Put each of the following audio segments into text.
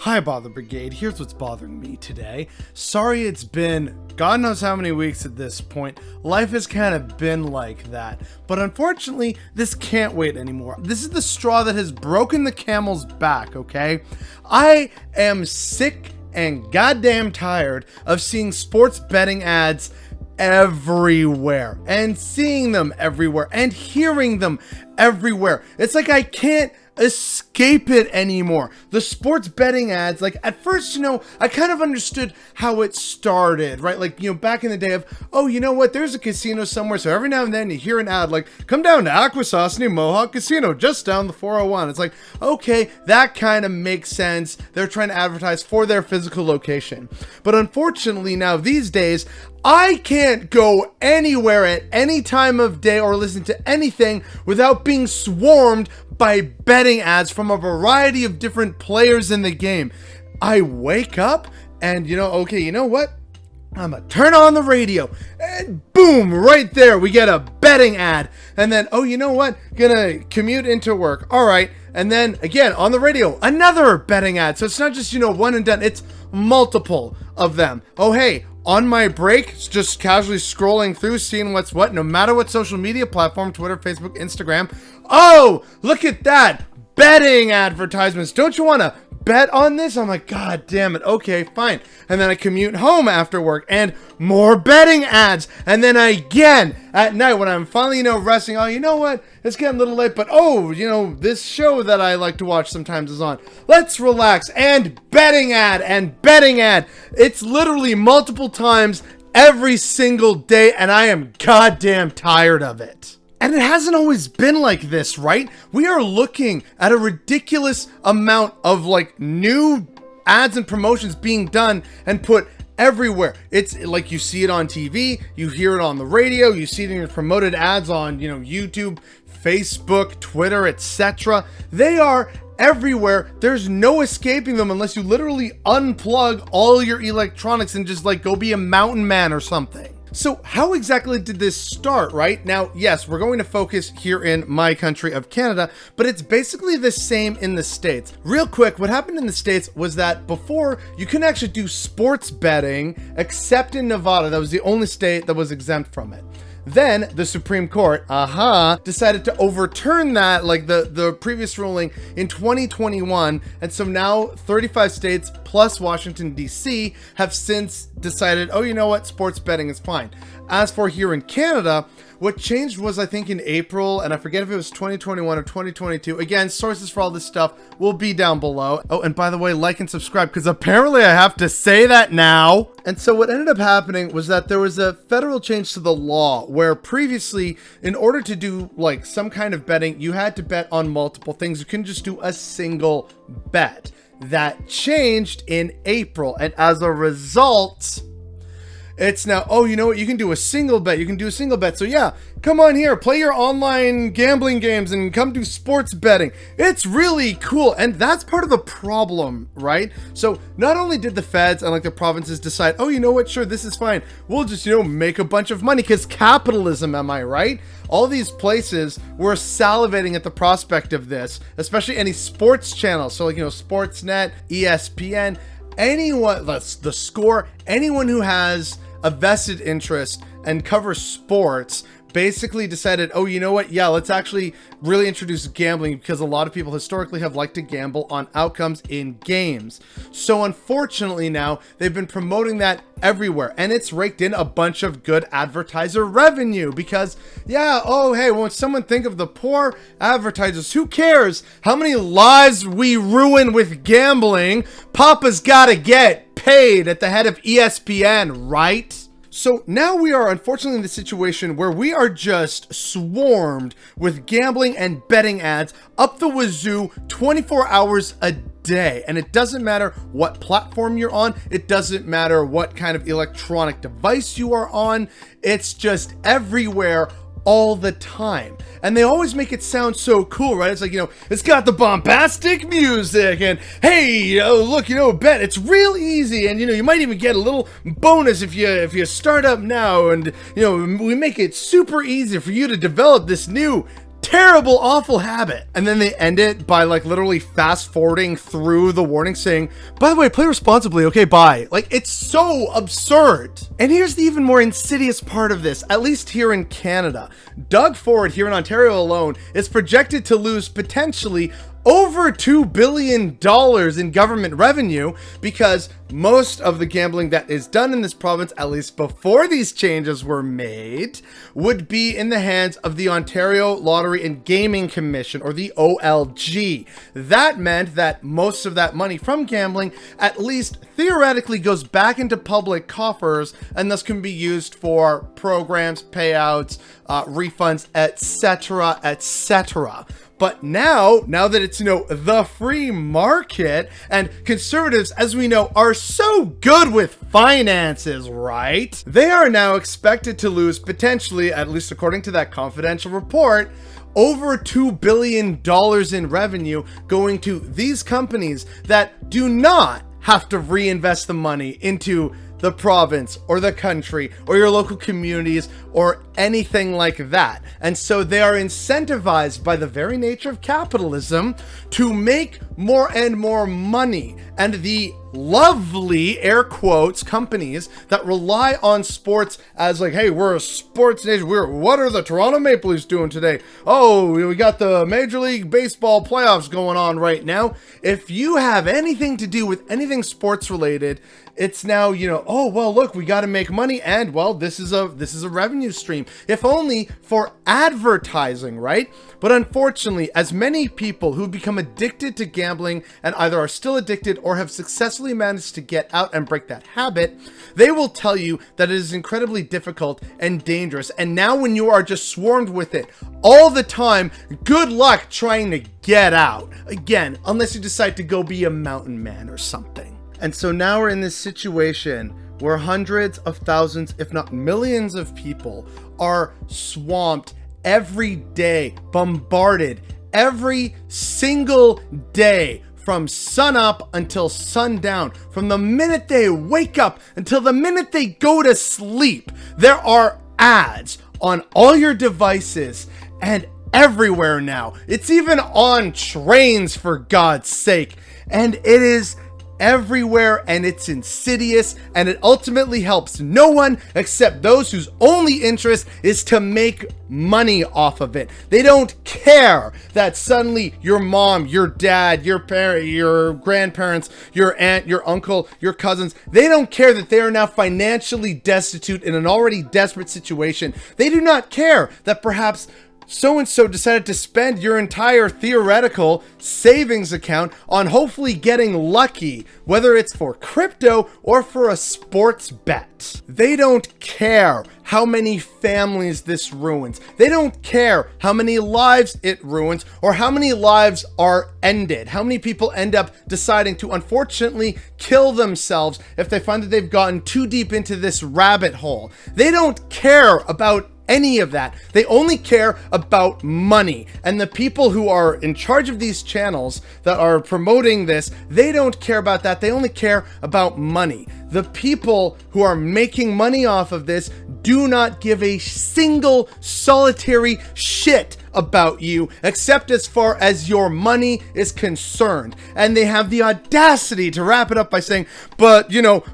Hi, Bother Brigade. Here's what's bothering me today. Sorry it's been God knows how many weeks at this point. Life has kind of been like that. But unfortunately, this can't wait anymore. This is the straw that has broken the camel's back, okay? I am sick and goddamn tired of seeing sports betting ads everywhere and seeing them everywhere and hearing them everywhere. It's like I can't escape it anymore. The sports betting ads, like at first, I kind of understood how it started, right? Like, back in the day of, oh, you know what? There's a casino somewhere. So every now and then you hear an ad like, come down to Akwesasne Mohawk Casino, just down the 401. It's like, okay, that kind of makes sense. They're trying to advertise for their physical location. But unfortunately now these days, I can't go anywhere at any time of day or listen to anything without being swarmed by betting ads from a variety of different players in the game. I wake up and, okay, you know what? I'm gonna turn on the radio and boom, right there, we get a betting ad. And then, oh, you know what? Gonna commute into work. All right. And then again, on the radio, another betting ad. So it's not just, one and done. It's multiple of them. Oh, hey, on my break, just casually scrolling through, seeing what's what, no matter what social media platform, Twitter, Facebook, Instagram. Oh, look at that. Betting advertisements. Don't you want to bet on this? I'm like, God damn it. Okay, fine. And then I commute home after work and more betting ads. And then again at night when I'm finally, resting. Oh, you know what? It's getting a little late, but oh, this show that I like to watch sometimes is on. Let's relax. And betting ad and betting ad. It's literally multiple times every single day, and I am goddamn tired of it. And it hasn't always been like this, right? We are looking at a ridiculous amount of new ads and promotions being done and put everywhere. It's like you see it on TV, you hear it on the radio, you see it in your promoted ads on, YouTube, Facebook, Twitter, etc. They are everywhere. There's no escaping them unless you literally unplug all your electronics and just go be a mountain man or something. So how exactly did this start, right? Now, yes, we're going to focus here in my country of Canada, but it's basically the same in the States. Real quick, what happened in the States was that before, you couldn't actually do sports betting except in Nevada. That was the only state that was exempt from it. Then the Supreme Court, decided to overturn that, the previous ruling in 2021. And so now 35 states plus Washington, D.C. have since decided, oh, you know what? Sports betting is fine. As for here in Canada, what changed was, I think, in April, and I forget if it was 2021 or 2022. Again, sources for all this stuff will be down below. Oh, and by the way, like and subscribe, because apparently I have to say that now. And so what ended up happening was that there was a federal change to the law where previously, in order to do some kind of betting, you had to bet on multiple things. You couldn't just do a single bet. That changed in April, and as a result, it's now, oh, you know what? You can do a single bet. You can do a single bet. So yeah, come on here, play your online gambling games and come do sports betting. It's really cool. And that's part of the problem, right? So not only did the feds and the provinces decide, oh, you know what? Sure, this is fine. We'll just, make a bunch of money because capitalism, am I right? All these places were salivating at the prospect of this, especially any sports channels. So Sportsnet, ESPN, anyone, the Score, anyone who has a vested interest and covers sports basically decided, oh, you know what? Yeah, let's actually really introduce gambling because a lot of people historically have liked to gamble on outcomes in games. So unfortunately now they've been promoting that everywhere and it's raked in a bunch of good advertiser revenue because yeah, oh, hey, won't someone think of the poor advertisers? Who cares how many lives we ruin with gambling? Papa's gotta get paid at the head of ESPN, right? So now we are unfortunately in the situation where we are just swarmed with gambling and betting ads up the wazoo 24 hours a day. And it doesn't matter what platform you're on. It doesn't matter what kind of electronic device you are on. It's just everywhere all the time. And they always make it sound so cool, right? It's it's got the bombastic music and hey, look, bet it's real easy. And you might even get a little bonus if you start up now. And we make it super easy for you to develop this new terrible, awful habit. And then they end it by like literally fast forwarding through the warning saying, by the way, play responsibly. Okay, bye. Like, it's so absurd. And here's the even more insidious part of this, at least here in Canada. Doug Ford here in Ontario alone is projected to lose potentially over $2 billion in government revenue because most of the gambling that is done in this province, at least before these changes were made, would be in the hands of the Ontario Lottery and Gaming Commission, or the OLG. That meant that most of that money from gambling, at least theoretically, goes back into public coffers and thus can be used for programs, payouts, refunds, etc., etc. But now that it's, the free market, and conservatives, as we know, are so good with finances, right? They are now expected to lose potentially, at least according to that confidential report, over $2 billion in revenue going to these companies that do not have to reinvest the money into the province or the country or your local communities or anything like that. And so they are incentivized by the very nature of capitalism to make more and more money. And the lovely, air quotes, companies that rely on sports as like, hey, we're a sports nation. What are the Toronto Maple Leafs doing today? Oh, we got the Major League Baseball playoffs going on right now. If you have anything to do with anything sports related, it's now, oh, well, look, we got to make money. And well, this is a revenue stream, if only for advertising, right? But unfortunately, as many people who become addicted to gambling and either are still addicted or have successfully managed to get out and break that habit, they will tell you that it is incredibly difficult and dangerous. And now when you are just swarmed with it all the time, good luck trying to get out. Again, unless you decide to go be a mountain man or something. And so now we're in this situation where hundreds of thousands, if not millions of people are swamped every day, bombarded every single day from sun up until sundown. From the minute they wake up until the minute they go to sleep, there are ads on all your devices and everywhere now. It's even on trains, for God's sake. And it is everywhere, and it's insidious, and it ultimately helps no one except those whose only interest is to make money off of it. They don't care that suddenly your mom, your dad, your parent, your grandparents, your aunt, your uncle, your cousins, they don't care that they are now financially destitute in an already desperate situation. They do not care that perhaps so-and-so decided to spend your entire theoretical savings account on hopefully getting lucky, whether it's for crypto or for a sports bet. They don't care how many families this ruins. They don't care how many lives it ruins or how many lives are ended. How many people end up deciding to unfortunately kill themselves if they find that they've gotten too deep into this rabbit hole. They don't care about any of that. They only care about money. And the people who are in charge of these channels that are promoting this, they don't care about that. They only care about money. The people who are making money off of this do not give a single solitary shit about you, except as far as your money is concerned. And they have the audacity to wrap it up by saying, but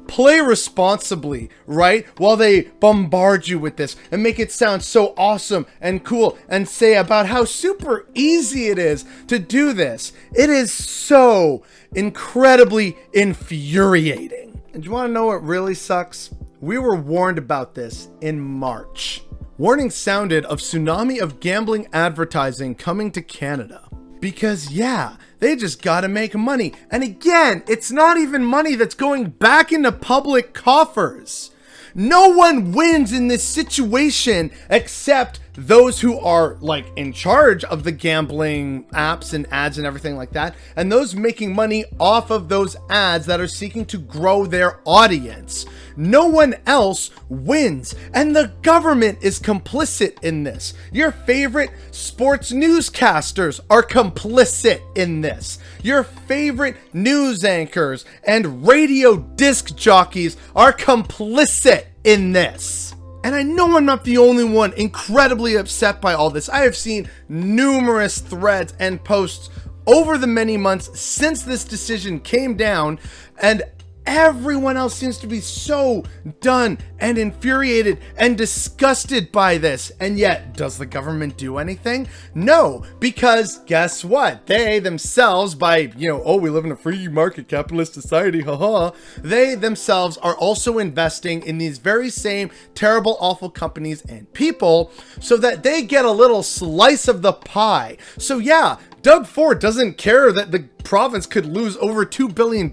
play responsibly, right? While they bombard you with this and make it sound so awesome and cool and say about how super easy it is to do this. It is so incredibly infuriating. And you want to know what really sucks? We were warned about this in March. Warnings sounded of tsunami of gambling advertising coming to Canada. Because they just gotta make money. And again, it's not even money that's going back into public coffers. No one wins in this situation except those who are like in charge of the gambling apps and ads and everything like that, and those making money off of those ads that are seeking to grow their audience. No one else wins, and the government is complicit in this. Your favorite sports newscasters are complicit in this. Your favorite news anchors and radio disc jockeys are complicit in this. And I know I'm not the only one incredibly upset by all this. I have seen numerous threads and posts over the many months since this decision came down, and everyone else seems to be so done and infuriated and disgusted by this. And yet, does the government do anything? No, because guess what? They themselves, by, oh, we live in a free market capitalist society, haha, they themselves are also investing in these very same terrible, awful companies and people so that they get a little slice of the pie. So yeah, Doug Ford doesn't care that the province could lose over $2 billion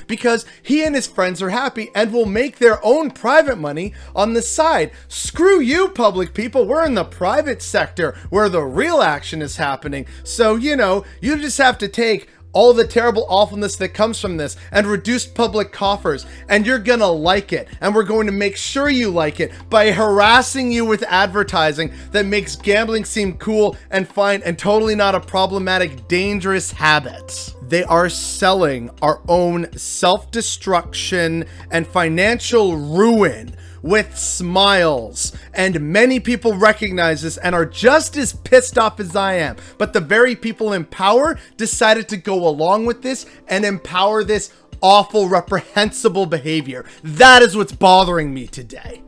because he and his friends are happy and will make their own private money on the side. Screw you, public people. We're in the private sector where the real action is happening. So, you just have to take all the terrible awfulness that comes from this and reduced public coffers, and you're gonna like it, and we're going to make sure you like it by harassing you with advertising that makes gambling seem cool and fine and totally not a problematic, dangerous habit. They are selling our own self-destruction and financial ruin with smiles, and many people recognize this and are just as pissed off as I am. But the very people in power decided to go along with this and empower this awful, reprehensible behavior. That is what's bothering me today.